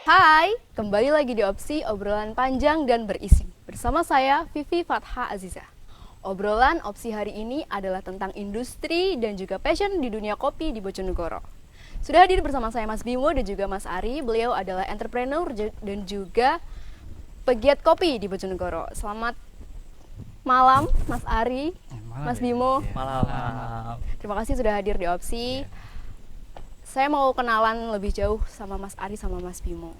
Hai, kembali lagi di Opsi Obrolan Panjang dan Berisi. Bersama saya, Vivi Fatha Aziza. Obrolan Opsi hari ini adalah tentang industri dan juga passion di dunia kopi di Bojonegoro. Sudah hadir bersama saya Mas Bimo dan juga Mas Ari. Beliau adalah entrepreneur dan juga pegiat kopi di Bojonegoro. Selamat malam Mas Ari, Mas Bimo. Malam. Terima kasih sudah hadir di Opsi. Saya mau kenalan lebih jauh sama Mas Ari sama Mas Bimo.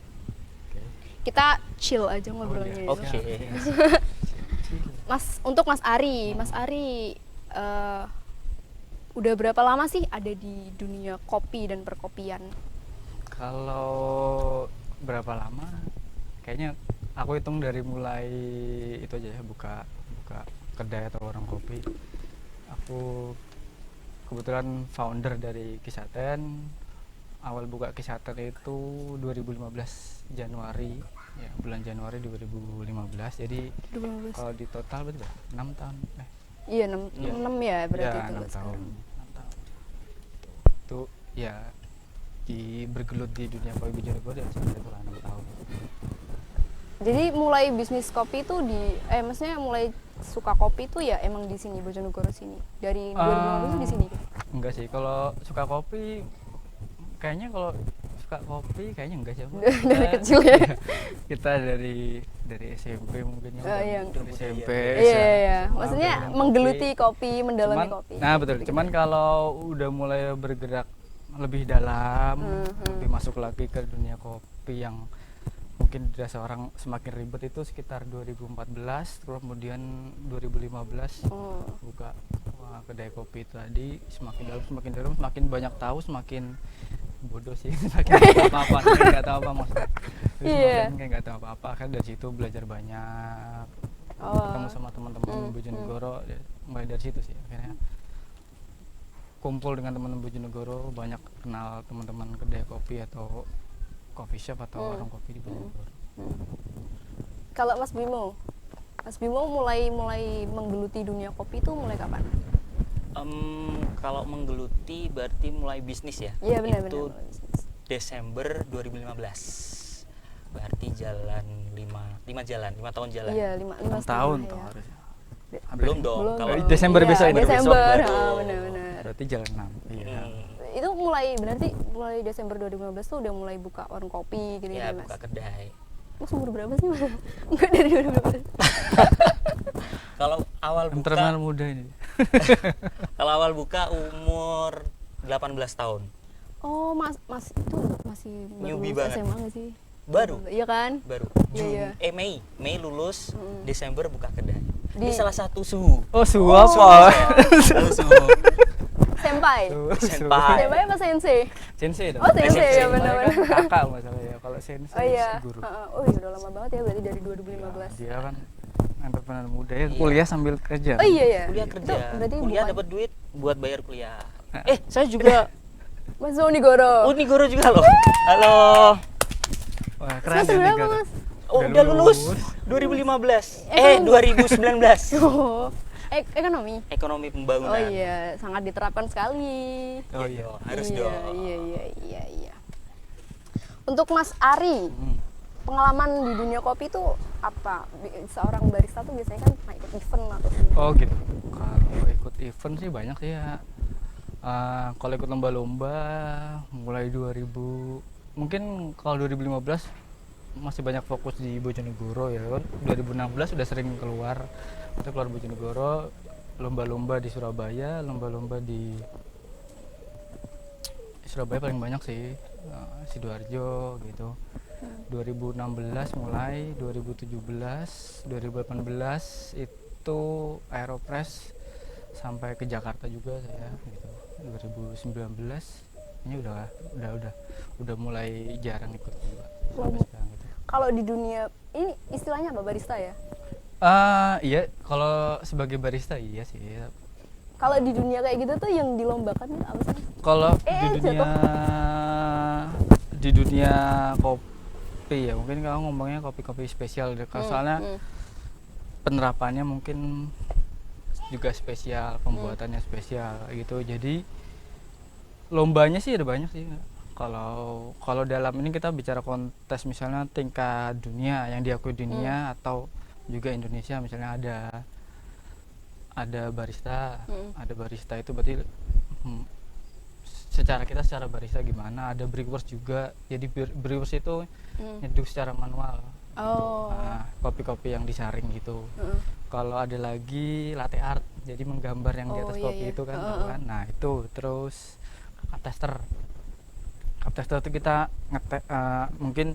Kita chill aja ngobrolnya. Oke. Untuk Mas Ari, udah berapa lama sih ada di dunia kopi dan perkopian? Kalau berapa lama? Kayaknya aku hitung dari mulai itu aja ya, buka kedai atau warung kopi. Aku kebetulan founder dari Kisaten. Awal buka Kisaten itu 2015 Januari, ya bulan Januari 2015. Jadi 2015. kalau di total berapa? 6 tahun. Iya, 6 ya berarti Ya, itu. 6 tahun. Itu ya bergelut di dunia kopi Bojonegoro ya sampai itu 6 tahun. Jadi mulai bisnis kopi itu maksudnya mulai suka kopi itu ya emang di sini Bojonegoro sini. Dari 2015 di sini. Enggak sih, kalau suka kopi kayaknya enggak sih. Dari kecil ya. Kita dari SMP mungkin ya. Dari SMP. Iya. Maksudnya menggeluti kopi, mendalami kopi. Nah, betul. Cuman kalau udah mulai bergerak lebih dalam, lebih masuk lagi ke dunia kopi yang mungkin dirasa orang semakin ribet itu sekitar 2014, kemudian 2015 buka kedai kopi itu tadi. Semakin dalam semakin banyak tahu, semakin bodoh sih, semakin apa-apa nggak tahu apa maksudnya. Kayak nggak tahu apa-apa, kan dari situ belajar banyak, ketemu sama teman-teman Bojonegoro. Mulai dari situ sih akhirnya kumpul dengan teman-teman Bojonegoro, banyak kenal teman-teman kedai kopi atau coffee shop atau warung kopi di Bojonegoro. Kalau Mas Bimo mulai menggeluti dunia kopi itu mulai kapan? Kalau menggeluti berarti mulai bisnis ya? Iya, benar. Itu Desember 2015. Berarti jalan 5 tahun jalan. Iya, 5 tahun ya. tuh harusnya. Belum dong. Belum Kalau dong. Desember Iya, besok ini. Desember, Besok, benar. Berarti jalan 6. Iya. Itu berarti mulai Desember 2015 tuh udah mulai buka warung kopi gitu ya, ya, Mas? buka kedai. Mas umur berapa sih, Mas? Enggak, dari 2015. Kalau awal buka, Entrepreneur muda ini. kalau awal buka umur 18 tahun. Oh, Mas itu masih baru Newbie lulus banget. SMA nggak sih? Baru. Iya kan? Baru. Iya. Mei lulus, Desember buka kedai. Di- Ini salah satu suhu. Oh, apa? Suhu. Senpai. Senpai. Senpai apa sensei? Sensei dong. Oh, sensei ya, Sensei. benar-benar. Kan kakak masalah ya. Kalau sensei Oh iya. guru. Oh iya, udah lama banget ya berarti dari 2015. Dia kan entrepreneur muda ya, Iya. kuliah sambil kerja. Oh iya ya. Kuliah kerja. Itu berarti Kuliah bukan- dapat duit buat bayar kuliah. Saya juga Mas Unigoro. Unigoro juga loh. Halo. Wah, keren Semester ya, berapa, negara. Mas? Oh, udah lulus 2015. 2019. Oh, ekonomi. Ekonomi pembangunan. Oh iya, sangat diterapkan sekali. Oh iya. Harus Iya, dong. Iya. Untuk Mas Ari, pengalaman di dunia kopi itu apa? Seorang barista tuh biasanya kan pernah ikut event atau Oh gitu. Kalau ikut event sih banyak sih ya. Kalau ikut lomba-lomba mulai 2000, mungkin kalau 2015 masih banyak fokus di Bojonegoro ya kan. 2016 udah sering keluar. Kita keluar Bojonegoro, lomba-lomba di Surabaya, lomba-lomba di Surabaya paling banyak sih. Sidoarjo gitu. 2016 mulai, 2017, 2018 itu Aeropress sampai ke Jakarta juga saya gitu. 2019 ini udah mulai jarang ikut juga sampai sekarang gitu. kalau di dunia ini istilahnya apa, barista ya? Iya, kalau sebagai barista iya sih. Kalau di dunia kayak gitu tuh yang dilombakan itu apa sih? Kalau jatuh. di dunia kopi ya mungkin kalau ngomongnya kopi-kopi spesial deh. Soalnya penerapannya mungkin juga spesial, pembuatannya spesial gitu. Jadi lombanya sih ada banyak sih. Kalau dalam ini kita bicara kontes misalnya tingkat dunia yang diakui dunia atau juga Indonesia, misalnya ada barista, ada barista itu berarti secara barista gimana, ada brewers juga. Jadi brewers itu nyeduh secara manual. Oh. Nah, kopi-kopi yang disaring gitu. Kalau ada lagi latte art, jadi menggambar yang di atas kopi itu kan, tahu kan? Nah itu, terus cup tester. Cup tester itu kita mungkin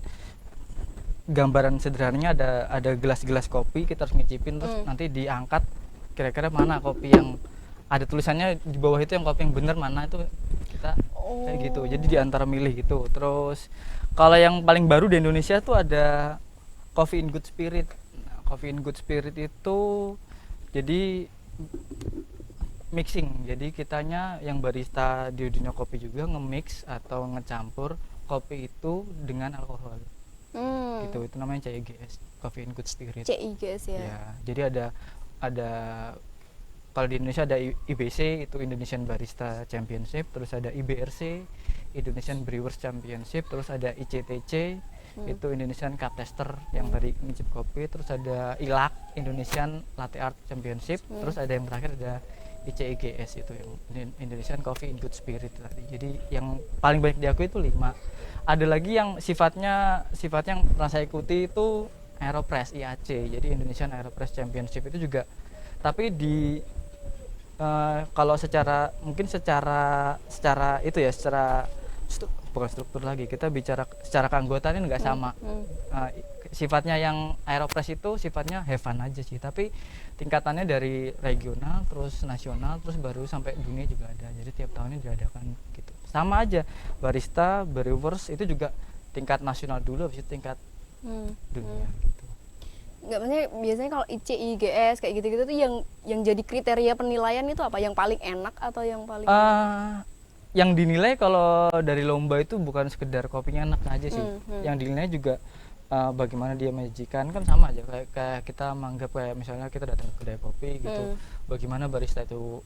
gambaran sederhananya ada gelas-gelas kopi, kita harus ngicipin terus nanti diangkat kira-kira mana kopi yang ada tulisannya di bawah itu yang kopi yang bener mana, itu kita kayak gitu. Jadi di antara milih gitu. Terus kalau yang paling baru di Indonesia tuh ada Coffee in Good Spirit. Nah, Coffee in Good Spirit itu jadi mixing. Jadi kitanya yang barista di dunia kopi juga nge-mix atau ngecampur kopi itu dengan alkohol. Gitu. Itu namanya CIGS, Coffee in Good Spirit. CIGS ya. Ya, jadi ada kalau di Indonesia ada IBC, itu Indonesian Barista Championship, terus ada IBRC, Indonesian Brewers Championship, terus ada ICTC, itu Indonesian Cup Tester yang tadi ngicip kopi, terus ada ILAC, Indonesian Latte Art Championship, terus ada yang terakhir ada ICIGS, itu yang Indonesian Coffee in Good Spirit tadi. Jadi yang paling banyak diakui itu 5. Ada lagi yang sifatnya yang pernah saya ikuti itu Aeropress IAC, jadi Indonesian Aeropress Championship itu juga, tapi kalau secara itu ya, bukan struktur lagi, kita bicara secara keanggotaan nggak sama. Sifatnya yang Aeropress itu sifatnya have fun aja sih, tapi tingkatannya dari regional terus nasional terus baru sampai dunia juga ada, jadi tiap tahunnya diadakan gitu. Sama aja barista, brewers itu juga tingkat nasional dulu, habis itu tingkat dunia gitu. Nggak, maksudnya biasanya kalau ICIGS kayak gitu-gitu tuh yang jadi kriteria penilaian itu apa? Yang paling enak atau yang paling yang dinilai kalau dari lomba itu bukan sekedar kopinya enak aja sih. Yang dinilai juga bagaimana dia menyajikan, kan sama aja kayak kita menganggap kayak misalnya kita datang ke kedai kopi gitu. Bagaimana barista itu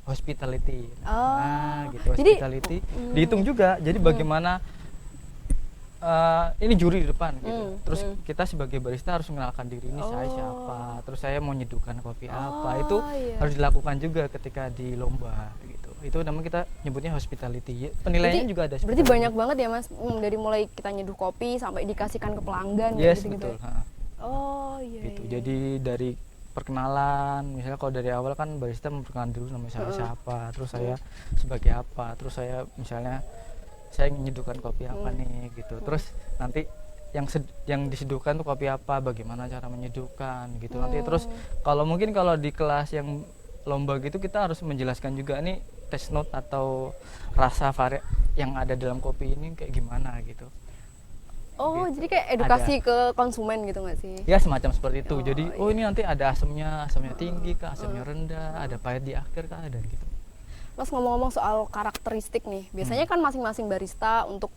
hospitality. Nah, gitu. Hospitality dihitung juga. Jadi bagaimana ini juri di depan gitu. Terus kita sebagai barista harus mengenalkan diri, ini saya siapa, terus saya mau nyeduhkan kopi apa. Itu harus dilakukan juga ketika di lomba gitu. Itu namanya kita nyebutnya hospitality. Penilaiannya juga ada. Berarti banyak banget ya Mas, dari mulai kita nyeduh kopi sampai dikasihkan ke pelanggan yes, gitu. Betul. Oh iya. Gitu. Iya. Jadi dari perkenalan, misalnya kalau dari awal kan barista memperkenalkan dulu nama saya siapa, terus saya sebagai apa, terus saya misalnya saya nyeduhkan kopi apa nih gitu. Terus nanti yang diseduhkan tuh kopi apa, bagaimana cara menyeduhkan gitu. Nanti terus kalau di kelas yang lomba gitu kita harus menjelaskan juga nih taste note atau rasa yang ada dalam kopi ini kayak gimana gitu. Oh, gitu. jadi kayak edukasi ke konsumen gitu nggak sih? Ya semacam seperti itu. Jadi ini nanti ada asamnya tinggi kah, asamnya rendah, ada pahit di akhir kah, dan gitu. Mas, ngomong-ngomong soal karakteristik nih, biasanya kan masing-masing barista untuk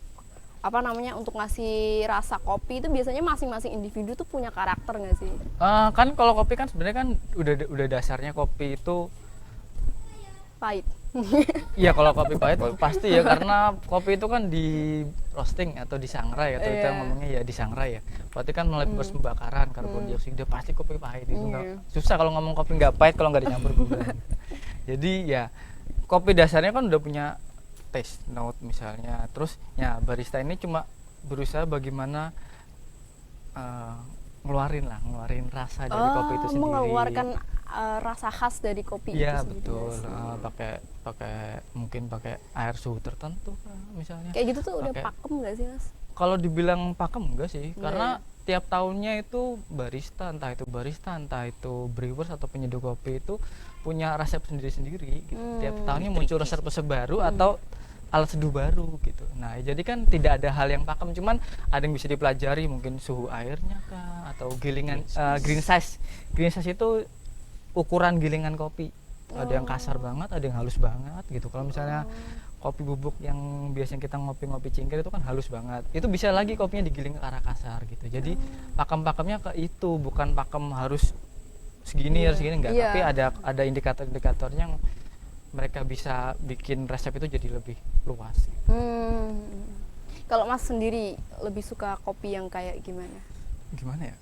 untuk ngasih rasa kopi itu biasanya masing-masing individu tuh punya karakter nggak sih? Kan kalau kopi kan sebenarnya kan udah dasarnya kopi itu Pahit. iya, kalau kopi pahit pasti ya, karena kopi itu kan di roasting atau disangrai, atau itu yang ngomongnya ya disangrai ya. Berarti kan melalui proses pembakaran karbon dioksida, pasti kopi pahit itu. Susah kalau ngomong kopi nggak pahit kalau nggak dicampur gula. Jadi ya kopi dasarnya kan udah punya taste note misalnya. Terus ya barista ini cuma berusaha bagaimana ngeluarin rasa dari kopi itu sendiri. Mengeluarkan rasa khas dari kopi itu ya, sendiri. Betul. Mungkin pakai air suhu tertentu misalnya. Kayak gitu tuh udah pakem nggak sih Mas? Kalau dibilang pakem enggak sih, karena tiap tahunnya itu barista, entah itu brewers atau penyeduh kopi itu punya resep sendiri-sendiri gitu. Tiap tahunnya muncul resep-resep baru atau alat seduh baru gitu. Nah, jadi kan tidak ada hal yang pakem, cuman ada yang bisa dipelajari, mungkin suhu airnya kah, atau gilingan green size. Green size itu ukuran gilingan kopi. Ada yang kasar banget, ada yang halus banget gitu. Kalau misalnya kopi bubuk yang biasanya kita ngopi-ngopi cingkir itu kan halus banget, itu bisa lagi kopinya digiling ke arah kasar gitu. Jadi pakem-pakemnya ke itu, bukan pakem harus segini harus segini, enggak. Tapi ada indikator-indikatornya yang mereka bisa bikin resep itu jadi lebih luas. Kalau Mas sendiri lebih suka kopi yang kayak gimana? Gimana ya?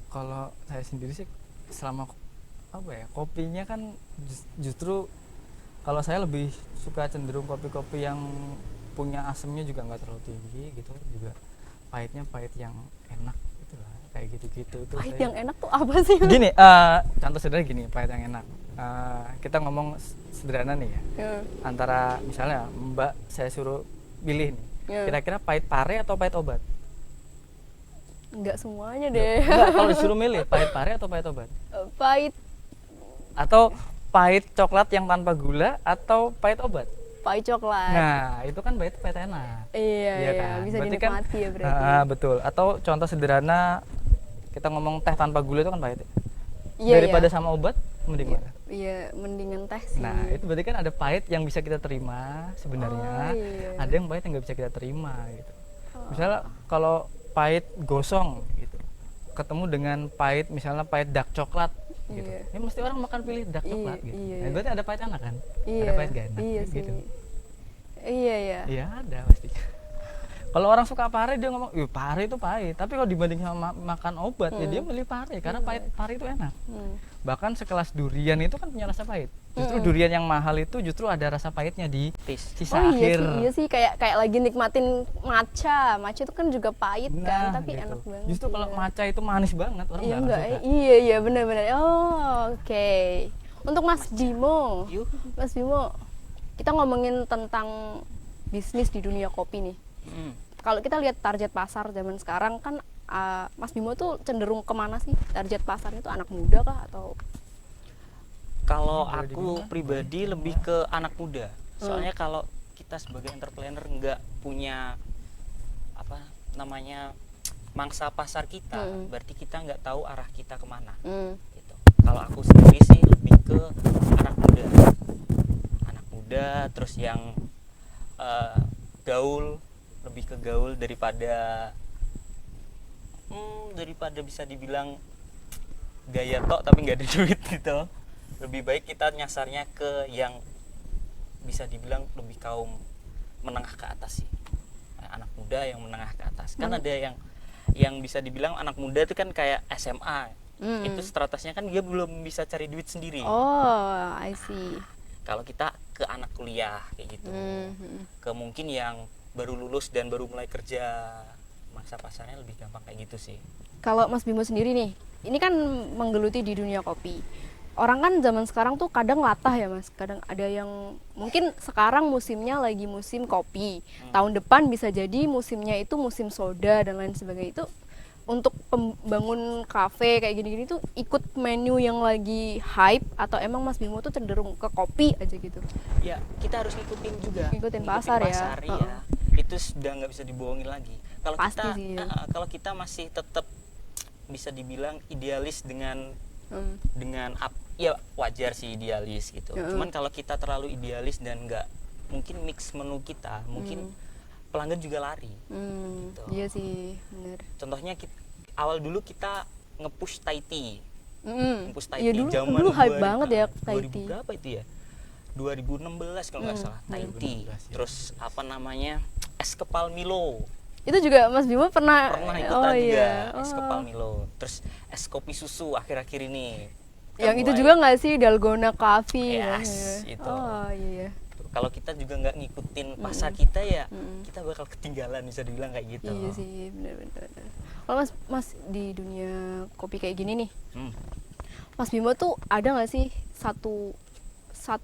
Kalau saya sendiri sih selama apa ya, kopinya kan justru kalau saya lebih suka cenderung kopi-kopi yang punya asemnya juga nggak terlalu tinggi gitu, juga pahitnya pahit yang enak gitu lah, kayak gitu-gitu itu. Pahit saya- yang enak tuh apa sih? Gini, contoh sederhana gini, pahit yang enak. Kita ngomong sederhana nih ya, antara misalnya Mbak saya suruh pilih nih, kira-kira pahit pare atau pahit obat? Enggak semuanya deh. Enggak, kalau disuruh milih pahit pare atau pahit obat? Pahit, Atau pahit coklat yang tanpa gula atau pahit obat? pahit coklat. Nah, itu kan pahit enak. Iya, Iya iya, kan? bisa Berarti dinikmati ya berarti. Betul. Atau contoh sederhana kita ngomong teh tanpa gula itu kan pahit ya? Iya, Daripada iya. sama obat mending mana? Iya, mendingan teh sih. Nah, itu berarti kan ada pahit yang bisa kita terima sebenarnya. Oh, iya. Ada yang pahit yang nggak bisa kita terima gitu. Misalnya kalau pahit gosong gitu, ketemu dengan pahit misalnya pahit dark coklat gitu. Iya. Ya mesti orang makan pilih dark Iya, coklat gitu. iya, Nah, iya. berarti ada pahit enak kan? Iya, Ada pahit gak enak iya sih. gitu. Iya, iya. Iya ada pasti. Kalau orang suka pare dia ngomong, pare itu pahit. Tapi kalau dibanding sama makan obat ya dia milih pare karena pare itu enak. Bahkan sekelas durian itu kan punya rasa pahit. Justru durian yang mahal itu justru ada rasa pahitnya di Tis. sisa Oh akhir. iya sih kayak lagi nikmatin matcha. Matcha itu kan juga pahit kan, tapi gitu. enak banget. Justru kalau iya. matcha itu manis banget, orang Iya nggak enggak, suka. iya benar-benar. Oh, oke. Untuk Mas Bimo. Yuk. Mas Bimo, kita ngomongin tentang bisnis di dunia kopi nih. Kalau kita lihat target pasar zaman sekarang kan Mas Bimo tuh cenderung kemana sih? Target pasarnya tuh anak muda kah atau Kalau Boleh aku dibilang, pribadi lebih ke anak muda. Soalnya kalau kita sebagai entrepreneur nggak punya apa namanya mangsa pasar kita, berarti kita nggak tahu arah kita kemana. Gitu. Kalau aku sendiri sih lebih ke anak muda, terus yang gaul, lebih ke gaul daripada bisa dibilang gaya tok tapi nggak ada duit gitu. Lebih baik kita nyasarnya ke yang bisa dibilang lebih kaum menengah ke atas sih, anak muda yang menengah ke atas. Kan ada yang bisa dibilang anak muda itu kan kayak SMA, itu statusnya kan dia belum bisa cari duit sendiri. Oh, I see. Kalau kita ke anak kuliah kayak gitu, ke mungkin yang baru lulus dan baru mulai kerja, mangsa pasarnya lebih gampang kayak gitu sih. Kalau Mas Bimo sendiri nih, ini kan menggeluti di dunia kopi. Orang kan zaman sekarang tuh kadang latah ya Mas, kadang ada yang mungkin sekarang musimnya lagi musim kopi, tahun depan bisa jadi musimnya itu musim soda dan lain sebagainya. Itu untuk pembangun kafe kayak gini-gini tuh ikut menu yang lagi hype atau emang Mas Bimo tuh cenderung ke kopi aja gitu? Ya kita harus ngikutin juga, Ngikutin pasar ya. iya. Itu sudah nggak bisa dibohongin lagi. Kalau Pasti kita sih. kalau kita masih tetap bisa dibilang idealis dengan ya wajar sih idealis gitu. Cuman kalau kita terlalu idealis dan nggak mungkin mix menu kita, mungkin pelanggan juga lari. Gitu. Iya sih, benar. Contohnya awal dulu kita nge-push Thai tea. Nge-push Thai Iya tea dulu hype banget ya Thai 2000 tea. berapa itu ya? 2016 kalau nggak salah Thai tea. 2016, ya. Terus apa namanya? Es kepal Milo. Itu juga Mas Bimo pernah Ikutan juga iya. es kepal Milo. Terus es kopi susu akhir-akhir ini. Yang itu juga nggak sih Dalgona Coffee? Yes, itu. Oh iya. Kalau kita juga nggak ngikutin pasar kita ya, kita bakal ketinggalan bisa dibilang kayak gitu. Iya sih, benar-benar. Kalau Mas di dunia kopi kayak gini nih, Mas Bimo tuh ada nggak sih satu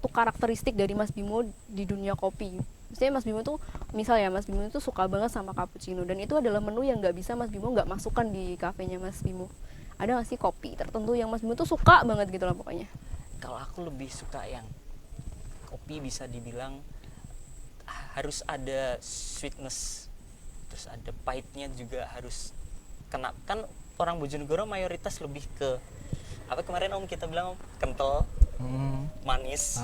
karakteristik dari Mas Bimo di dunia kopi? Maksudnya Mas Bimo tuh, misalnya Mas Bimo tuh suka banget sama cappuccino dan itu adalah menu yang nggak bisa Mas Bimo nggak masukkan di kafenya Mas Bimo. Ada nggak sih kopi tertentu yang Mas Bimo tuh suka banget gitu lah pokoknya? Kalau aku lebih suka yang kopi bisa dibilang harus ada sweetness, terus ada pahitnya juga harus kena. Kan orang Bojonegoro mayoritas lebih ke apa kemarin Om kita bilang kental, manis,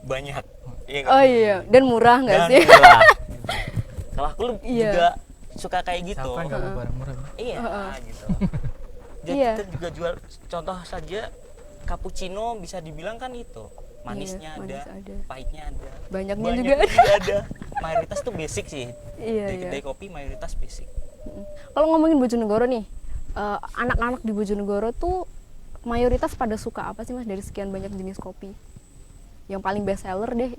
banyak. Iya nggak? Oh iya, dan murah nggak Dan sih? murah. Kalau aku juga suka kayak gitu. Siapa yang nggak mau barang murah? Iya, gitu. Jadi Iya. kita juga jual, contoh saja cappuccino bisa dibilang kan itu manisnya Iya, manis ada, ada. pahitnya ada, Banyaknya juga ada. ada. Mayoritas tuh basic sih. Iya, Dari iya. kedai kopi mayoritas basic. Kalau ngomongin Bojonegoro nih, anak-anak di Bojonegoro tuh mayoritas pada suka apa sih Mas dari sekian banyak jenis kopi? Yang paling best seller deh,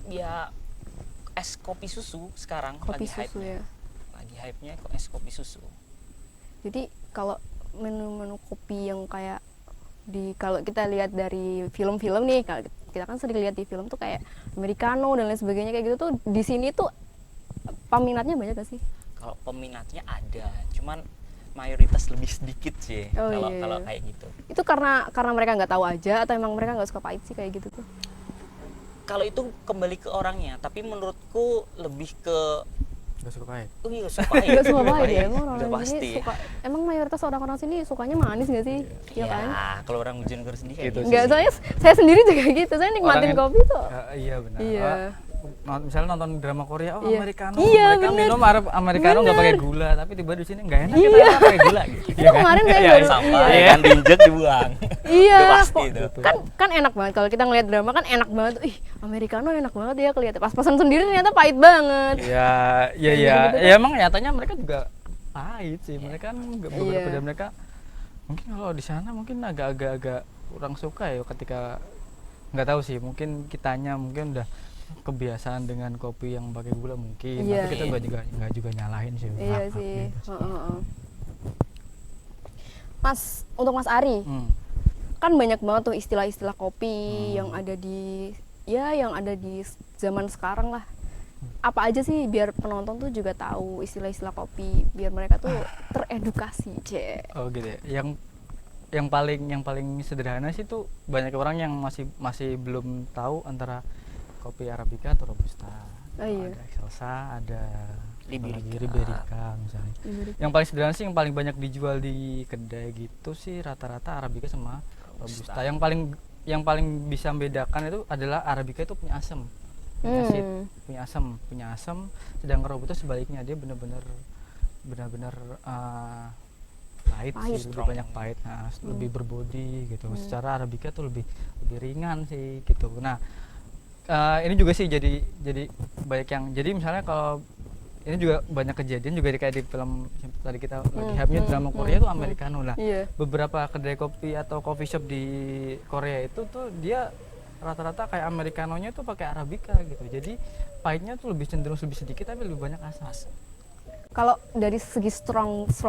Ya es kopi susu sekarang kopi lagi susu hype-nya. ya. Lagi hype-nya kok es kopi susu. Jadi kalau menu-menu kopi yang kayak kalau kita lihat dari film-film nih, kalau kita kan sering lihat di film tuh kayak americano dan lain sebagainya kayak gitu tuh, di sini tuh peminatnya banyak gak sih? Kalau peminatnya ada, cuman mayoritas lebih sedikit sih Oh, kalau iya. kalau kayak gitu. Itu karena mereka nggak tahu aja atau emang mereka nggak suka pahit sih kayak gitu tuh? Kalau itu kembali ke orangnya, tapi menurutku lebih ke Gak suka pahit. oh iya suka pahit. Nggak suka pahit ya, Pahit, emang udah orang pasti. sini suka. Emang mayoritas orang-orang sini sukanya manis nggak sih? Iya Ya, kan? kalau orang Bojonegoro sendiri kayak Gitu gitu. sih. Nggak, soalnya saya sendiri juga gitu. Saya nikmatin Orang yang- kopi tuh. Iya benar. Iya. Misalnya nonton drama Korea, Iya. americano, Iya, mereka bener. minum americano nggak pakai gula, tapi tiba di sini nggak enak, Iya. kita pakai gula gitu. Itu kemarin saya Ya, baru sampah iya. ya kan diinjek dibuang. Iya, Udah pasti kok- itu. kan enak banget kalau kita ngeliat drama kan enak banget. Ih, americano enak banget ya kelihatan. Pas pesan sendiri ternyata pahit banget. Iya, iya, iya. Ya emang nyatanya mereka juga pahit sih. Mereka kan beberapa Iya. dari mereka mungkin kalau di sana mungkin agak kurang suka ya ketika nggak tahu sih. Mungkin kitanya mungkin udah kebiasaan dengan kopi yang pakai gula mungkin. Iya. Tapi kita nggak juga nyalahin sih. Iya Maaf, sih. bebas. Heeh. Mas, untuk Mas Ari, Hmm. kan banyak banget tuh istilah-istilah kopi yang Hmm. ada di zaman sekarang lah. Apa aja sih biar penonton tuh juga tahu istilah-istilah kopi, biar mereka tuh teredukasi, Cek. Oh gitu ya. Yang paling sederhana sih tuh banyak orang yang masih belum tahu antara kopi arabica atau robusta. Oh, iya. Ada excelsa, ada Liberica. Liberica misalnya. Yang paling sederhana sih yang paling banyak dijual di kedai gitu sih rata-rata arabica sama robusta. Yang paling bisa membedakan itu adalah arabica itu punya asam. Punya asid, punya asam, sedangkan robusta sebaliknya dia benar-benar pahit Pahit. sih, lebih banyak pahit, nah, lebih berbodi gitu. Secara arabica tuh lebih ringan sih gitu. Nah, ini juga sih jadi banyak yang jadi misalnya kalau ini juga banyak kejadian juga kayak di film yang tadi kita lagi hype-nya drama Korea tuh americano lah. Iya. Beberapa kedai kopi atau coffee shop di Korea itu tuh dia rata-rata kayak americanonya tuh pakai arabica gitu. Jadi pahitnya tuh lebih cenderung lebih sedikit tapi lebih banyak asam. Kalau dari segi strongest,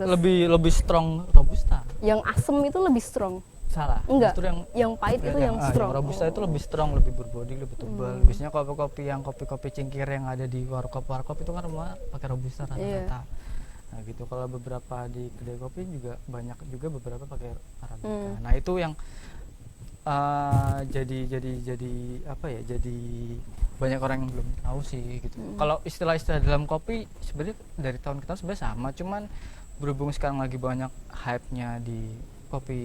Lebih strong robusta. yang asem itu lebih strong. Salah. Enggak. Justru Yang pahit itu yang strong. Yang robusta itu lebih strong, lebih berbodi, lebih tebal. Biasanya kopi-kopi cingkir yang ada di warkop itu kan semua pakai robusta rata-rata. Nah gitu. Kalau beberapa di kedai kopi juga banyak juga beberapa pakai arabica. Nah itu yang jadi apa ya? Jadi banyak orang yang belum tahu sih gitu. Kalau istilah-istilah dalam kopi sebenarnya dari tahun ke tahun sebenarnya sama, cuman berhubung sekarang lagi banyak hype-nya di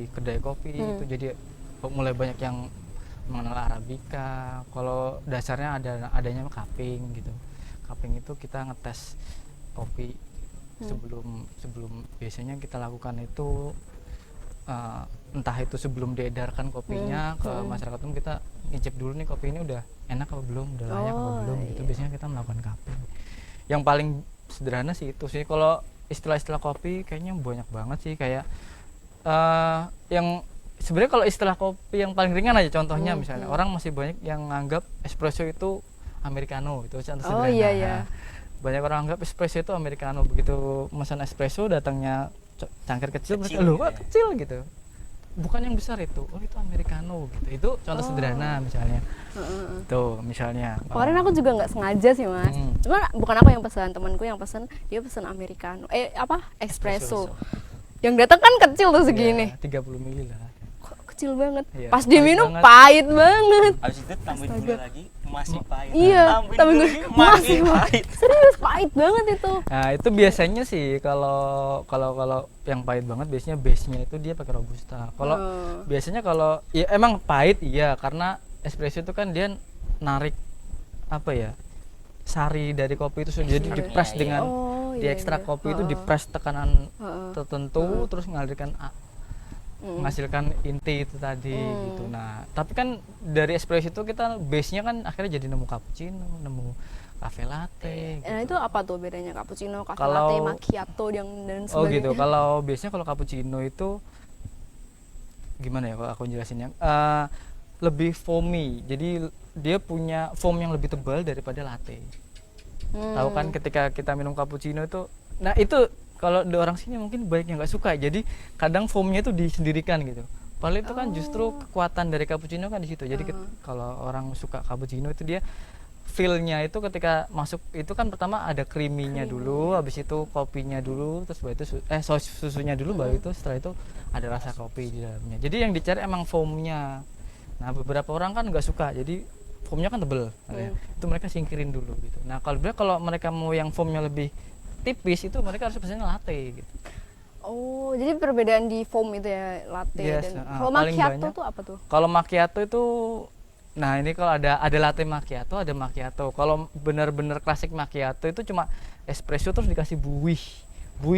kedai kopi itu jadi mulai banyak yang mengenal arabica. Kalau dasarnya adanya cupping gitu. Cupping itu kita ngetes kopi sebelum biasanya kita lakukan itu entah itu sebelum diedarkan kopinya ke masyarakat umum, kita ngicip dulu nih kopi ini udah enak apa belum, udah layak apa belum gitu. Biasanya kita melakukan cupping. Yang paling sederhana sih itu sih. Kalau istilah-istilah kopi kayaknya banyak banget sih, kayak yang sebenarnya kalau istilah kopi yang paling ringan aja contohnya misalnya orang masih banyak yang nganggap espresso itu americano itu contoh sederhana. Iya, iya. Banyak orang anggap espresso itu americano, begitu pesan espresso datangnya cangkir kecil, mereka loh kok kecil gitu, bukan yang besar itu, oh itu americano gitu. Itu contoh sederhana misalnya. Tuh misalnya Kemarin aku juga nggak sengaja sih Mas. Cuma bukan aku yang pesan, temanku yang pesan, dia pesan americano. Espresso. Yang datang kan kecil tuh segini. 30 ml lah. Kok kecil banget. Iya, Pas pahit diminum banget. pahit banget. Habis itu tambahin gula lagi masih pahit. Iya, Tambahin tambahin gula gula, lagi masih masih pahit. Serius pahit banget itu. Nah itu biasanya sih kalau yang pahit banget biasanya base-nya itu dia pakai robusta. Kalau biasanya kalau ya emang pahit iya, karena espresso itu kan dia narik apa ya, sari dari kopi itu sudah jadi dipres Iya. dengan Oh, di iya, ekstrak iya. kopi itu dipres tekanan Heeh. tertentu terus mengalirkan menghasilkan inti itu tadi gitu. Nah, tapi kan dari espresso itu kita base-nya kan akhirnya jadi nemu cappuccino, nemu cafe latte. Nah itu apa tuh bedanya cappuccino, cafe Kalau- latte, macchiato dan Oh sebagainya? gitu. Kalau biasanya kalau cappuccino itu gimana ya kalau aku jelasinnya? Lebih foamy. Jadi dia punya foam yang lebih tebal daripada latte. Tahu kan ketika kita minum cappuccino itu, nah itu kalau di orang sini mungkin banyak yang nggak suka. Jadi kadang foamnya itu disendirikan gitu. Padahal itu kan justru kekuatan dari cappuccino kan di situ. Jadi kalau orang suka cappuccino itu dia feel-nya itu ketika masuk itu kan pertama ada creamy-nya dulu, habis itu kopinya dulu, terus baru itu susunya dulu, baru itu setelah itu ada rasa kopi di dalamnya. Jadi yang dicari emang foam-nya. Nah beberapa orang kan nggak suka, jadi foamnya kan tebel, itu mereka singkirin dulu gitu. Nah kalau mereka mau yang foamnya lebih tipis itu mereka harus pesannya latte gitu. Oh, jadi perbedaan di foam itu ya, latte Yes, dan ah, kalau paling macchiato banyak. tuh apa tuh? Kalau macchiato itu, nah ini kalau ada latte macchiato, ada macchiato. Kalau benar-benar klasik macchiato itu cuma espresso terus dikasih buih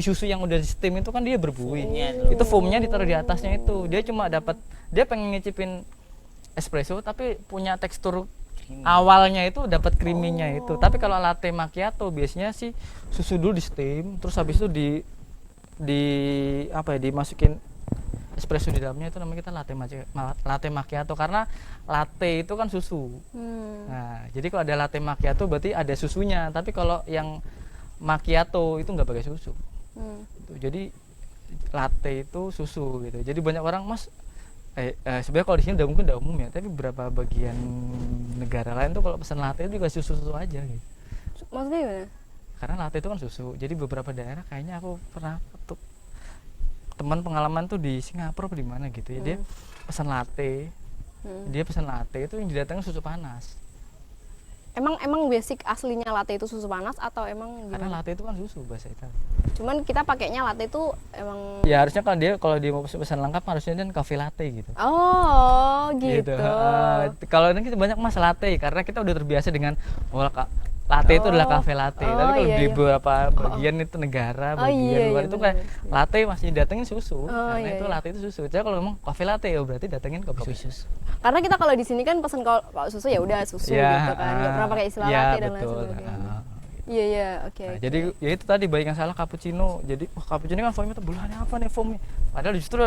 susu yang udah di steam itu kan dia berbuih. Itu foamnya ditaruh di atasnya itu. Dia cuma dapat, dia pengen ngicipin espresso tapi punya tekstur awalnya itu dapat creamy-nya itu. Tapi kalau latte macchiato biasanya sih susu dulu di steam, terus habis itu di apa ya, dimasukin espresso di dalamnya, itu namanya kita latte macchiato karena latte itu kan susu. Nah, jadi kalau ada latte macchiato berarti ada susunya, tapi kalau yang macchiato itu nggak pakai susu. Tuh, jadi latte itu susu gitu. Jadi banyak orang, Mas, sebenarnya kalau di sini mungkin udah umum ya, tapi beberapa bagian negara lain tuh kalau pesan latte itu juga susu aja gitu. Maksudnya gimana? Karena latte itu kan susu. Jadi beberapa daerah kayaknya aku pernah tuh teman pengalaman tuh di Singapura apa di mana gitu ya, dia pesan latte. Dia pesan latte itu yang didatangin susu panas. Emang basic aslinya latte itu susu panas atau emang Karena gimana? latte itu kan susu bahasa Italia. Cuman kita pakainya latte itu emang Ya harusnya kan dia kalau dia mau pesan lengkap harusnya dia cafe latte gitu. oh gitu. Kalau ini kita banyak Mas latte karena kita udah terbiasa dengan latte itu adalah cafe latte. Oh, Tapi kalau iya, di iya. beberapa bagian itu negara, Oh, bagian iya, luar iya, itu benar, kayak latte masih datengin susu. Oh, Karena iya, itu iya. latte itu susu. Jadi kalau ngomong cafe latte ya berarti datengin kopi susu. Karena kita kalau di sini kan pesen kalau susu ya udah susu Ya, gitu kan. Nggak pernah pakai istilah ya, latte dan lain betul. sebagainya. Iya iya, oke. Nah, oke. jadi ya itu tadi banyak yang salah cappuccino. Jadi cappuccino kan foamnya tebelnya apa nih foamnya? Padahal justru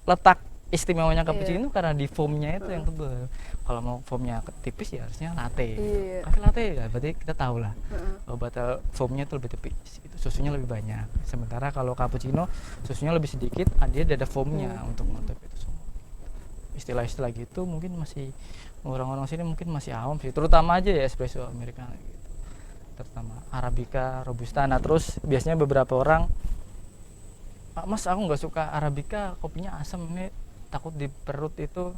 letak istimewanya cappuccino karena di foamnya itu yang tebel. Kalau mau foamnya tipis ya harusnya latte. Iya. Cafe latte ya berarti kita tahu lah. Batal foamnya itu lebih tipis, itu susunya lebih banyak. Sementara kalau cappuccino susunya lebih sedikit, dia ada foamnya untuk menutup itu semua. Istilah-istilah gitu mungkin masih orang-orang sini mungkin masih awam sih, terutama aja ya espresso americano gitu. Terutama arabica, robusta. Nah terus biasanya beberapa orang, Mas aku nggak suka arabica, kopinya asam, nih takut di perut itu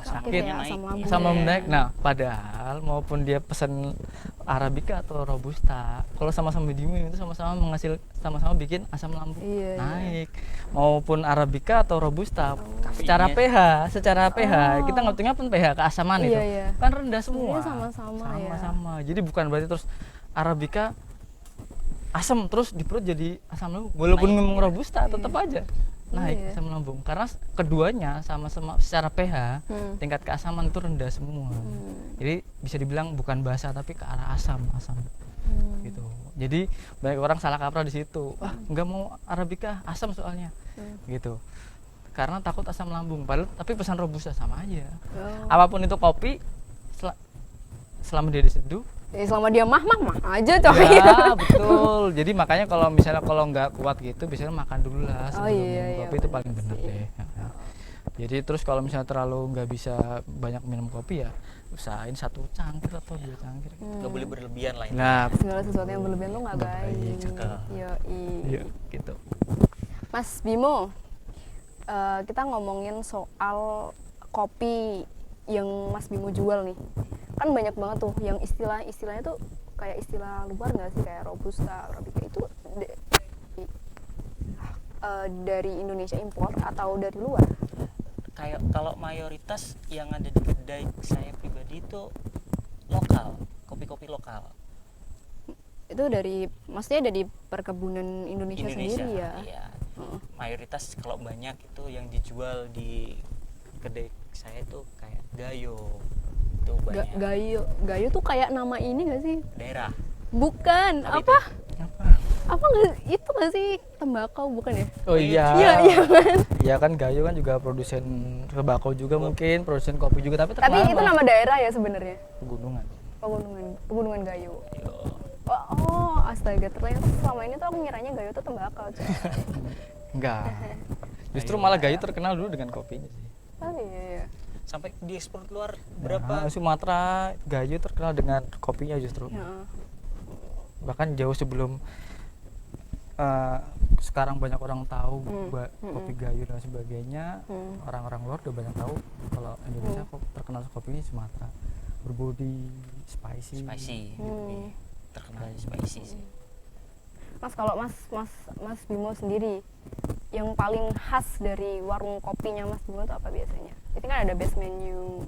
sakit, ya, asam lambung. sama naik. Nah padahal maupun dia pesan arabica atau robusta, kalau sama-sama diminum itu sama-sama bikin asam lambung Iya, naik. Maupun arabica atau robusta secara pH kita ngitungnya pun pH keasaman itu Iya. kan rendah semua. Sebenarnya sama-sama ya. Sama. Jadi bukan berarti terus arabica asam terus di perut jadi asam lambung. Walaupun ngomong robusta tetap aja naik Iya. asam lambung karena keduanya sama-sama secara pH tingkat keasaman itu rendah semua. Jadi bisa dibilang bukan basa tapi ke arah asam gitu. Jadi banyak orang salah kaprah di situ. Wah, nggak mau arabica asam soalnya gitu. Karena takut asam lambung. Padahal tapi pesan robusta sama aja. Apapun itu kopi selama dia diseduh Ya, selama dia mah aja coy. ya betul. Jadi makanya kalau misalnya kalau nggak kuat gitu biasanya makan dulu lah sebelum minum kopi, itu paling benar deh. Jadi terus kalau misalnya terlalu nggak bisa banyak minum kopi ya usahain 1 cangkir atau 2 cangkir. Nggak boleh berlebihan lah ini. Nah Segala sesuatu yang berlebihan tuh nggak baik. iya gitu. Mas Bimo, kita ngomongin soal kopi yang Mas Bimo jual nih. Kan banyak banget tuh yang istilahnya tuh kayak istilah luar nggak sih, kayak robusta, arabica itu dari Indonesia impor atau dari luar? Kayak kalau mayoritas yang ada di kedai saya pribadi itu lokal, kopi-kopi lokal. Itu maksudnya dari perkebunan Indonesia sendiri ya? Iya. mayoritas kalau banyak itu yang dijual di kedai saya itu kayak gayo itu banyak. Gayo tuh kayak nama ini nggak sih? Daerah. Bukan. Tapi Apa? Apa? Apa nggak itu nggak sih tembakau bukan ya? Oh iya. Iya kan. Ya kan Gayo kan juga produsen tembakau juga mungkin, produsen kopi juga tapi terkenal Tapi itu sama nama daerah ya sebenarnya. pegunungan. Pegunungan Gayo. Yo. Oh, astaga, ternyata selama ini tuh aku ngiranya Gayo tuh tembakau. Coy. Enggak. Justru malah Gayo terkenal dulu dengan kopinya sih. Oh iya. Sampai diekspor keluar Berapa? berapa? Sumatera, Gayo terkenal dengan kopinya justru. Ya. Bahkan jauh sebelum sekarang banyak orang tahu kopi Gayo dan sebagainya. Orang-orang luar udah banyak tahu kalau Indonesia kok terkenal kopinya Sumatera. Berbody, spicy. Lebih terkenal spicy sih. Mas, kalau Mas Bimo sendiri yang paling khas dari warung kopinya Mas Bimo itu apa biasanya? Itu kan ada base menu.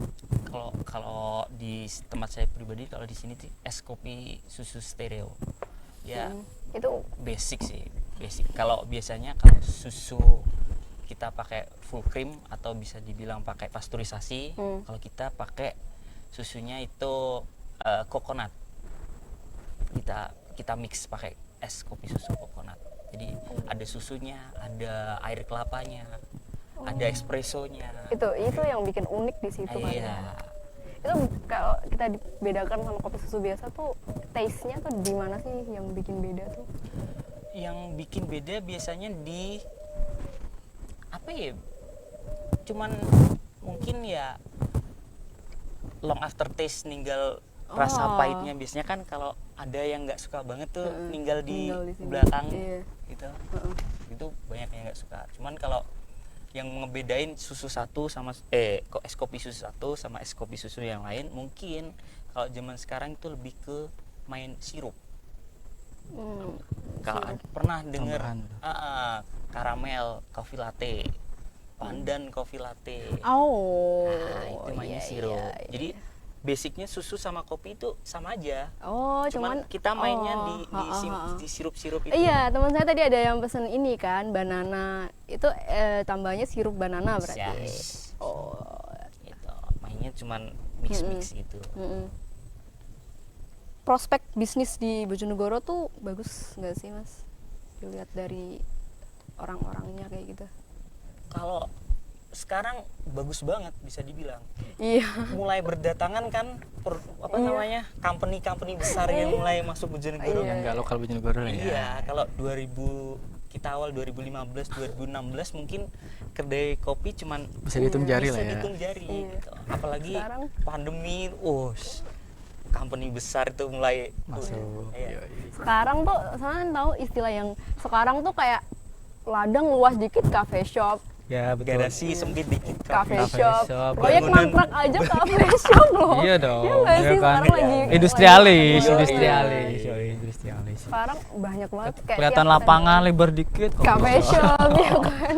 Kalau di tempat saya pribadi, kalau di sini tuh es kopi susu stereo. Ya, Itu basic sih, basic. Kalau biasanya kalau susu kita pakai full cream atau bisa dibilang pakai pasteurisasi, kalau kita pakai susunya itu coconut. Kita mix pakai es kopi susu coconut. Jadi ada susunya, ada air kelapanya, ada espressonya. itu yang bikin unik di situ kan. Iya. Itu kalau kita dibedakan sama kopi susu biasa tuh taste-nya tuh di mana sih yang bikin beda tuh? Yang bikin beda biasanya di apa ya? Cuman mungkin ya long after taste, ninggal rasa pahitnya. Biasanya kan kalau ada yang nggak suka banget tuh ninggal di sini. belakang Iya. gitu. Itu banyak yang nggak suka. Cuman kalau yang ngebedain susu satu sama es kopi susu satu sama es kopi susu yang lain, mungkin kalau zaman sekarang itu lebih ke main sirup. Kalau pernah dengar karamel coffee latte, pandan coffee latte. Oh. Nah, itu mainnya sirup. Jadi basicnya susu sama kopi itu sama aja. Oh, Cuman kita mainnya di sirup-sirup itu. Iya, teman saya tadi ada yang pesen ini kan, banana. Itu tambahnya sirup banana berarti. Yes. Oh. Gitu. Mainnya cuman mix-mix gitu. Prospek bisnis di Bojonegoro tuh bagus nggak sih Mas? Dilihat dari orang-orangnya kayak gitu. Kalau sekarang bagus banget bisa dibilang. Iya. Mulai berdatangan kan namanya company besar yang mulai masuk Bojonegoro. Yang nggak lokal Bojonegoro ya. Iya, kalau kita awal 2015 2016 mungkin kedai kopi cuman Bisa dihitung jari bisa lah ya. dihitung jari gitu. Apalagi Sekarang pandemi, company besar itu mulai Masuk. Iya. sekarang tuh saya tahu istilah yang sekarang tuh kayak ladang luas dikit cafe shop, Ya betul. garasi sempit dikit cafe Cafe shop, shop, proyek bangunan. mangkrak aja cafe shop loh. Iya dong. Iya nggak Iya sih, kan? sekarang lagi Industrialis, lagi- industrialis, Iya. industrialis. Sekarang banyak banget kayak Kelihatan tiap lapangan lebar dikit. cafe shop ya kan.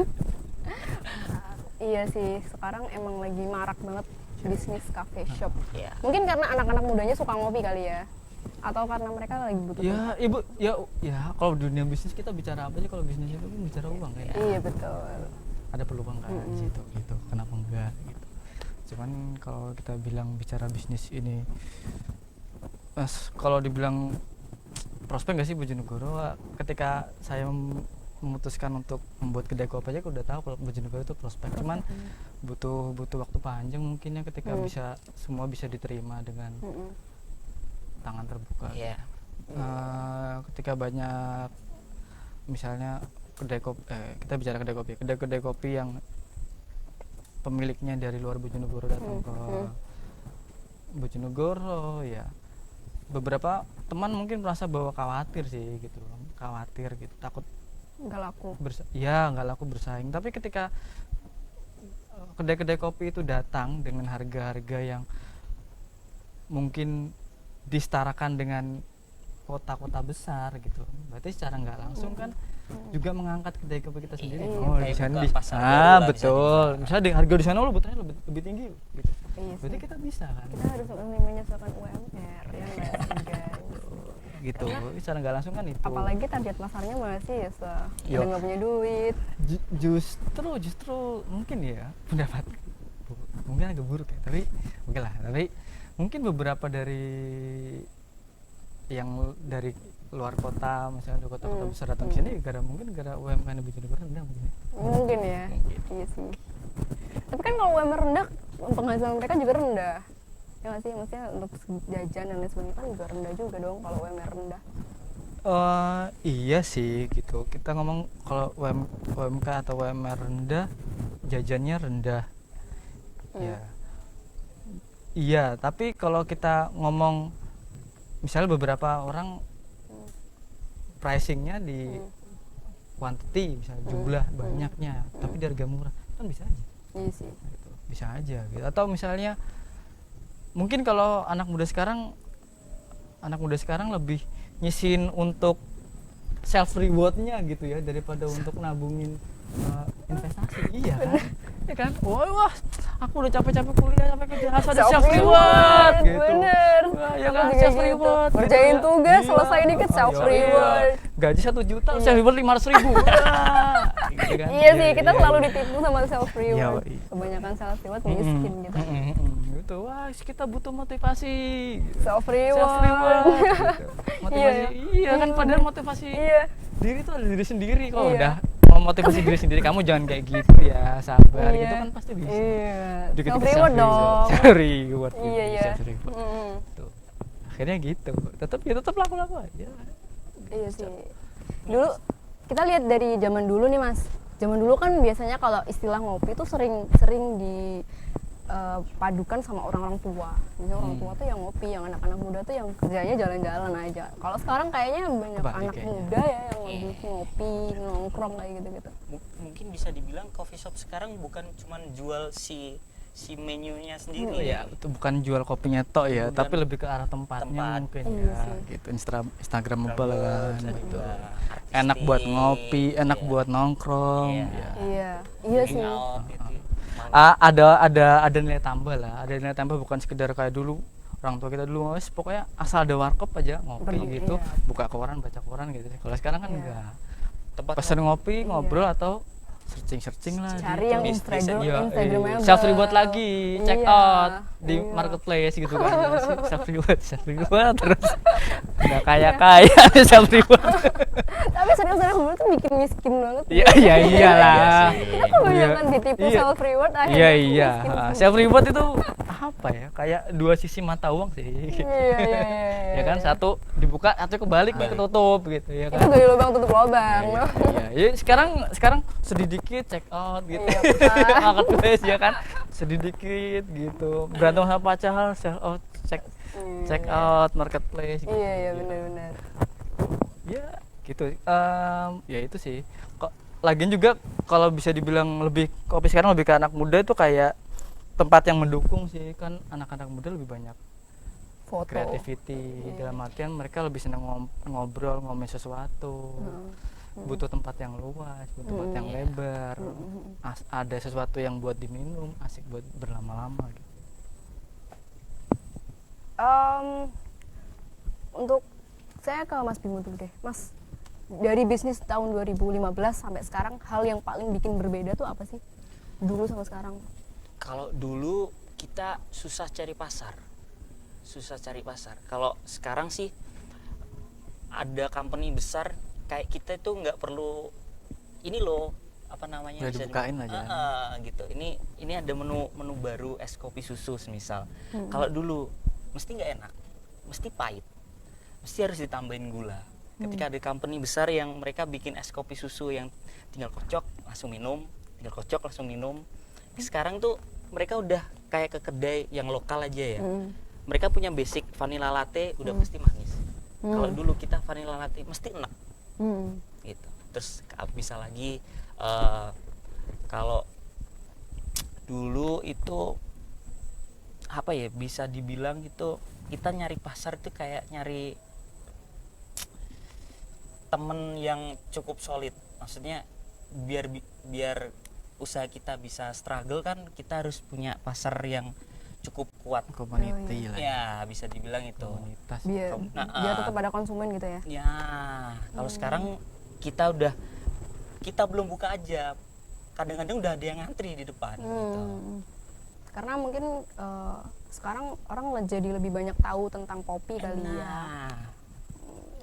Iya sih, sekarang emang lagi marak banget bisnis cafe shop. Iya. Mungkin karena anak-anak mudanya suka ngopi kali ya, atau karena mereka lagi butuh Ya, tempat. ibu, ya kalau di dunia bisnis kita bicara apa sih? Kalau bisnis itu kan bicara uang kan. Iya betul. Ada peluang kan di situ gitu. Kenapa enggak gitu. Cuman kalau kita bilang bicara bisnis ini, Mas, kalau dibilang prospek nggak sih Bojonegoro? Ketika saya memutuskan untuk membuat kedai kopi aja, aku udah tahu kalau Bojonegoro itu prospek. Cuman butuh waktu panjang mungkin ya ketika semua bisa diterima dengan tangan terbuka. Iya. Ketika banyak misalnya kedai kopi, kita bicara kedai kopi yang pemiliknya dari luar Bojonegoro datang ke Bojonegoro, ya beberapa teman mungkin merasa bahwa khawatir sih gitu, takut Nggak laku. nggak laku bersaing. Tapi ketika kedai-kedai kopi itu datang dengan harga-harga yang mungkin disetarakan dengan kota-kota besar gitu, berarti secara nggak langsung kan juga mengangkat kedai kopi kita sendiri. Kayak Di sana buka pasar baru lah bisa betul. Misalnya di harga di sana lo betulnya lebih tinggi gitu. Iya sih. Berarti kita bisa kan. Kita harus menyesuaikan UMR ya nggak sih guys. gitu. Secara nggak langsung kan itu. Apalagi target pasarnya mahasiswa, Yo. udah nggak punya duit. Justru mungkin ya pendapat mungkin agak buruk ya, tapi oke lah. Tapi mungkin beberapa dari yang dari luar kota, misalnya dari kota-kota besar datang ke sini mungkin gara UMKM lebih rendah mungkin ya. Mungkin ya. Iya sih. Tapi kan kalau UMR rendah, penghasilan mereka juga rendah. Ya nggak sih, maksudnya untuk jajan dan lain sebagainya kan juga rendah juga dong kalau UMR rendah. Iya sih gitu. Kita ngomong kalau UMK atau UMR rendah, jajannya rendah. Ya. Iya, tapi kalau kita ngomong misalnya beberapa orang pricingnya di quantity, misalnya jumlah banyaknya, tapi di harga murah, kan bisa aja. Iya sih. Gitu. Bisa aja gitu. Atau misalnya mungkin kalau anak muda sekarang lebih nyisin untuk self rewardnya gitu ya daripada untuk nabungin investasi. Iya kan? Ya kan? Wah, aku udah capek-capek kuliah, capek kerja, harus ada self reward gitu. Bener. Wah, ya Aku kan, juga self gitu. reward. Kerjain tugas, Iya. selesai dikit self Iya. reward. Gaji 1 juta, self reward 500.000. Gitu kan? Iya sih, kita selalu ditipu sama self reward. Iya. Kebanyakan self reward miskin gitu. Gitu. Wah, kita butuh motivasi. Gitu. Self reward. Self reward. Gitu. Motivasi. Iya kan, padahal motivasi Iya. diri itu ada diri sendiri. Kalau Iya. udah memotivasi diri sendiri, kamu jangan kayak gitu ya, sabar. Iya. Gitu kan pasti bisa. Iya. Dikit-dikit Self reward dong. Self reward. Iya, iya. Self reward. Mm. Tuh. Akhirnya gitu. Tetap laku-laku aja. Iya sih. Dulu kita lihat dari zaman dulu nih Mas. Zaman dulu kan biasanya kalau istilah ngopi tuh sering padukan sama orang-orang tua. Misalnya orang tua tuh yang ngopi, yang anak-anak muda tuh yang kerjanya jalan-jalan aja. Kalau sekarang kayaknya banyak Balik anak kayaknya. muda ya yang lebih ngopi, nongkrong kayak gitu-gitu. Mungkin bisa dibilang coffee shop sekarang bukan cuman jual si menunya sendiri Ya, itu bukan jual kopinya tok ya, Bukan. tapi lebih ke arah tempatnya mungkin Iya ya, sih. gitu. Instagramable kan, dan gitu. juga Enak buat artistik, ngopi, enak iya. buat nongkrong. Iya. Ya. Iya sih. Hangout itu. Ada nilai tambah lah, ada nilai tambah bukan sekedar kayak dulu orang tua kita dulu, pokoknya asal ada warkop aja ngopi Pergi, gitu, iya. buka koran baca koran gitu. Kalau sekarang kan Iya. enggak, Tempat pesen ngopi Iya. ngobrol atau searching lah, Cari yang Instagramable. self reward lagi, check Iya. out di Iya. marketplace gitu kan. self reward terus nggak kaya self reward. Tapi sering-sering dulu tuh bikin miskin banget. Iya iyalah. Kita kebanyakan ditipu Iya. self reward akhirnya Iya miskin. self reward itu apa ya, kayak dua sisi mata uang sih. Iya. Ya kan, satu dibuka, satu kebalik, ketutup gitu ya Itu kan. gali lubang tutup lubang. Iya. Sekarang sedikit check out gitu. Iya, betul. Marketplace ya kan. Sedikit gitu. Berantem sama pacar, sell out, check out marketplace gitu. Iya benar-benar. Ya gitu. Ya itu sih. Kok lagian juga kalau bisa dibilang lebih kopi sekarang lebih ke anak muda itu kayak tempat yang mendukung sih, kan anak-anak muda lebih banyak Foto. creativity, dalam artian mereka lebih senang ngobrol, ngomongin sesuatu, butuh tempat yang luas, butuh tempat yang lebar, ada sesuatu yang buat diminum, asik buat berlama-lama gitu. Untuk saya ke Mas Bimo dulu deh. Mas, dari bisnis tahun 2015 sampai sekarang, hal yang paling bikin berbeda tuh apa sih? Dulu sama sekarang. Kalau dulu kita susah cari pasar. Kalau sekarang sih ada company besar kayak kita itu nggak perlu ini loh, apa namanya, Udah bisa dibukain aja. gitu. Ini ada menu baru es kopi susu misal. Kalau dulu mesti nggak enak, mesti pahit, mesti harus ditambahin gula. Ketika ada company besar yang mereka bikin es kopi susu yang tinggal kocok langsung minum, sekarang tuh mereka udah kayak ke kedai yang lokal aja ya. Mereka punya basic vanilla latte udah pasti manis. Kalau dulu kita vanilla latte mesti enak gitu. Terus bisa lagi kalau dulu itu apa ya, bisa dibilang itu kita nyari pasar itu kayak nyari temen yang cukup solid. Maksudnya biar usaha kita bisa struggle kan kita harus punya pasar yang cukup kuat. Community lah. Ya bisa dibilang itu. Komunitas. biar Nah, biar tetap ada konsumen gitu ya. Ya kalau sekarang kita belum buka aja, kadang-kadang udah ada yang ngantri di depan gitu. Karena mungkin sekarang orang jadi lebih banyak tahu tentang kopi kali ya. Nah,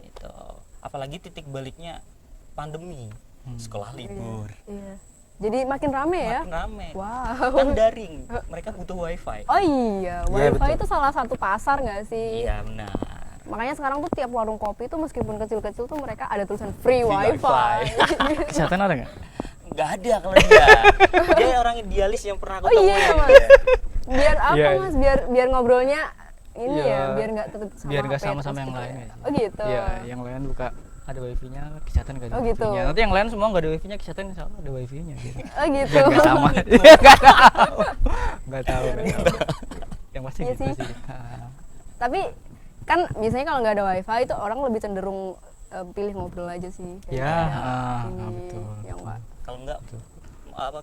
itu apalagi titik baliknya pandemi, sekolah libur, Iya. Jadi makin rame ya. makin rame. Wow. Kan daring, mereka butuh wifi. Oh iya, Iya, wifi betul. itu salah satu pasar nggak sih? Iya benar. Makanya sekarang tuh tiap warung kopi tuh meskipun kecil-kecil tuh mereka ada tulisan free Free wifi. wifi. Kesehatan ada nggak? Nggak ada kalau dia. Dia orang idealis yang pernah aku Oh iya temuin. mas. Biar apa Iya. mas? Biar ngobrolnya ini Iya. ya, biir nggak tetap sama Biar nggak HP sama-sama terus yang gitu lain ya. ya. Oh gitu. Iya, yang lain buka ada wifi-nya, kesehatan nggak ada Oh, gitu. wifi-nya. Nanti yang lain semua nggak ada wifi-nya, kesehatan insya Allah ada wifi-nya gitu. Oh gitu. Biar nggak sama. Iya, nggak tahu. Nggak tahu. Yang pasti Iya gitu sih. sih. Tapi kan biasanya kalau nggak ada wifi itu orang lebih cenderung pilih ngobrol aja sih. Ya, Ini, betul. yang nggak. Kalau enggak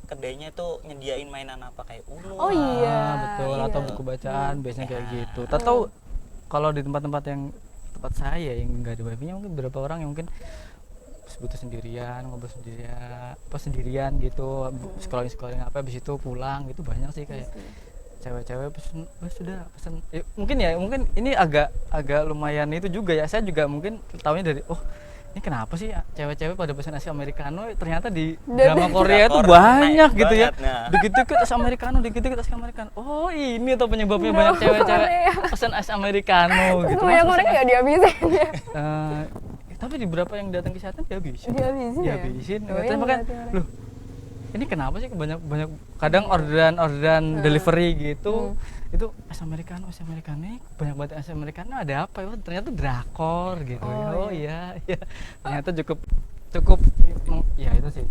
kedainya tuh nyediain mainan apa kayak Uno. Oh iya. Betul, iya. atau buku bacaan biasanya kayak Ya. gitu. Atau kalau di tempat-tempat yang tempat saya yang nggak ada wifi-nya mungkin beberapa orang yang mungkin butuh sendirian, ngobrol sendirian gitu, scrolling apa habis itu pulang gitu banyak sih kayak cewek-cewek pesen, sudah pesen. Mungkin ini agak lumayan itu juga ya. Saya juga mungkin tahunya dari ini kenapa sih cewek-cewek pada pesan es americano, ternyata di drama Korea itu Drakor banyak naik gitu ya. banget, nah. Dikit-dikit es americano, dikit-dikit es americano. Oh, ini tuh penyebabnya banyak cewek-cewek pesan es americano gitu. Semua yang mereka nggak dihabisin ya. Tapi di beberapa yang datang ke kesehatan dihabisin. Dihabisin ya? Dihabisin. Doyan Terus makanya, berarti mereka. loh, ini kenapa sih banyak kadang orderan delivery gitu. Itu es americano ini banyak banget es americano, ada apa ya? Ternyata drakor gitu. Oh, Iya. Ternyata cukup ya itu sih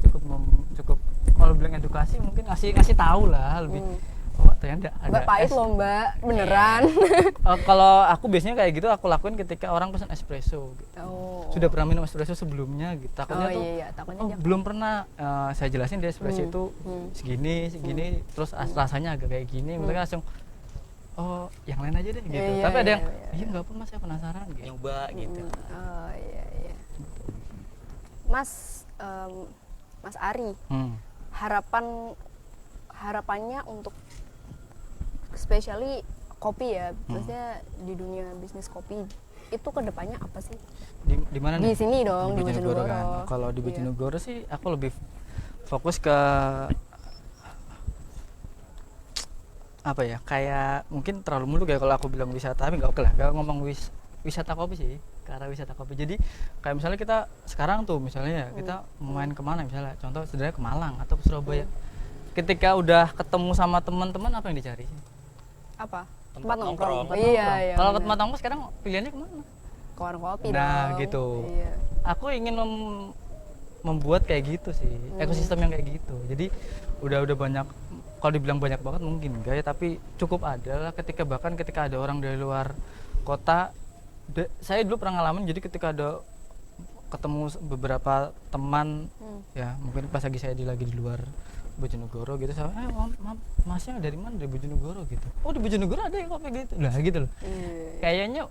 cukup kalau bilang edukasi mungkin ngasih tahu lah lebih. Oh, ternyata ada Mbak pahit loh mbak, beneran. Kalau aku biasanya kayak gitu aku lakuin ketika orang pesan espresso gitu. Oh. Sudah pernah minum espresso sebelumnya gitu. Takutnya tuh iya, takutnya dia- belum pernah saya jelasin di espresso itu segini terus rasanya agak kayak gini, mereka langsung yang lain aja deh gitu. Iya, Tapi ada yang iya. nggak apa mas, saya penasaran gitu. Nyoba gitu. Oh iya. Mas Ari, harapannya untuk especially kopi ya, maksudnya di dunia bisnis kopi itu kedepannya apa sih? Di mana Di nih? sini dong, di Bojonegoro. kan. Kalau di Iya. Bojonegoro sih aku lebih fokus ke apa ya, kayak mungkin terlalu muluk ya kalau aku bilang wisata, tapi nggak oke lah kalau ngomong wisata kopi sih, ke arah wisata kopi. Jadi kayak misalnya kita sekarang tuh misalnya ya, kita main kemana misalnya, contoh sederhana ke Malang atau ke Surabaya, ketika udah ketemu sama teman-teman apa yang dicari sih? Apa? Tempat nongkrong. Iya. Kalau ke benar. tempat nongkrong sekarang pilihannya kemana? Ke warung kopi Nah, dong. gitu. Iya. Aku ingin membuat kayak gitu sih, ekosistem yang kayak gitu. Jadi udah banyak, kalau dibilang banyak banget mungkin enggak ya, tapi cukup ada lah bahkan ketika ada orang dari luar kota. Saya dulu pernah ngalamin, jadi ketika ada ketemu beberapa teman ya, mungkin pas lagi di luar Bojonegoro gitu, saya masnya dari mana? Dari Bojonegoro gitu. Oh, di Bojonegoro ada yang kopi gitu lah gitu loh. Kayaknya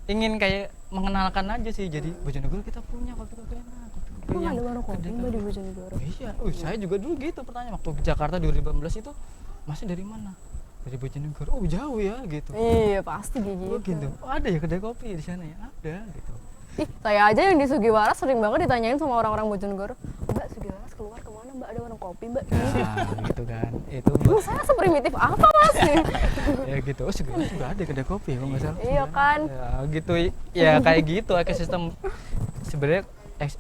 ingin kayak mengenalkan aja sih, jadi Bojonegoro kita punya kopi-kopi enak, Emang ada warung kopi mbak di Bojonegoro? Iya, saya juga dulu gitu pertanyaan waktu ke Jakarta 2018 itu, masnya dari mana? Dari Bojonegoro. Oh, jauh ya gitu. Iya pasti kayak Oh, gitu. gitu. Oh, ada ya kedai kopi di sana ya? Ada gitu. Ih, saya aja yang di Sugiwaras sering banget ditanyain sama orang-orang Bojonegoro, Mbak Sugiwaras keluar kemana Mbak, ada warung kopi Mbak? Nah, gitu kan. Itu Loh, saya seprimitif apa mas? ya gitu. Oh, juga ada kedai kopi ya kalau nggak salah. Iya kan? Ya gitu. Ya kayak gitu ekosistem, sebenarnya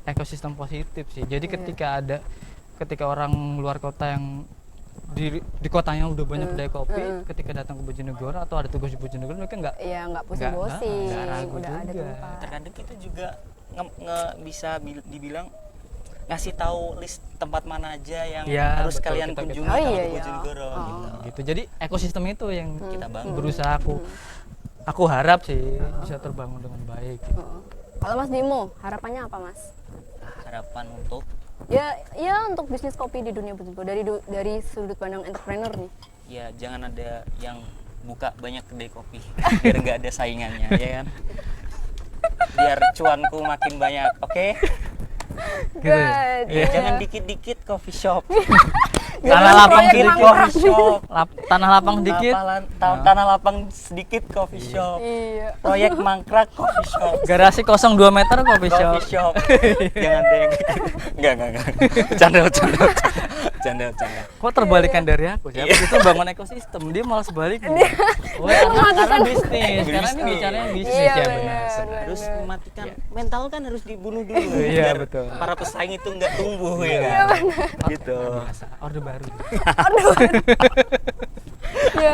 ekosistem positif sih. Jadi ketika orang luar kota yang di kotanya udah banyak kedai kopi, ketika datang ke Bojonegoro atau ada tugas di Bojonegoro, mereka Iya nggak pusing-pusing, nggak ragu udah ada juga. tempat. Terkadang kita juga bisa dibilang ngasih tahu list tempat mana aja yang Ya, harus betul, kalian kita- kunjungi Oh, kalau iya, ke iya. Bojonegoro gitu. gitu. Jadi ekosistem itu yang Kita bangun. berusaha aku harap sih bisa terbangun dengan baik gitu. Kalau Mas Bimo, harapannya apa Mas? Harapan untuk Ya untuk bisnis kopi di dunia Bojonegoro dari sudut pandang entrepreneur nih. ya jangan ada yang buka banyak kedai kopi biar nggak ada saingannya, ya kan? Biar cuanku makin banyak, oke? Gitu ya? Good. Ya, jangan dikit-dikit coffee shop. Tanah Jangan lapang proyek dikit, mangkrak. coffee shop. Tanah lapang dikit. Tanah lapang sedikit coffee shop. Iya. Proyek mangkrak coffee shop. Garasi kosong 2 meter coffee shop. Coffee shop. Jangan deh. Enggak. Canda. Kok terbalikan dari aku sih? Aku itu bangun ekosistem, dia malah sebaliknya. Oh, Dia karena mematikan- bisnis. Karena ini Bisnis. bicaranya bisnis Iya, ya benar, benar. benar. Harus mematikan mental kan harus dibunuh dulu. Iya, biar betul. para pesaing itu nggak tumbuh ya Iya, kan. Gitu. Biasa, orde baru. Aduh. Iya.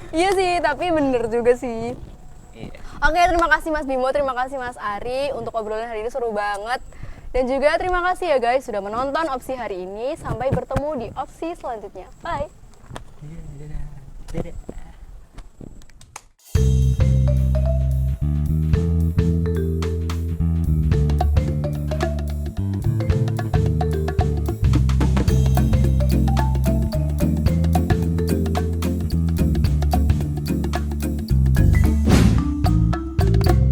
Iya sih, tapi bener juga sih. Iya. Oke, terima kasih Mas Bimo, terima kasih Mas Ari untuk obrolan hari ini, seru banget. Dan juga terima kasih ya guys sudah menonton opsi hari ini. Sampai bertemu di opsi selanjutnya. Bye. Iya, dadah. Dadah.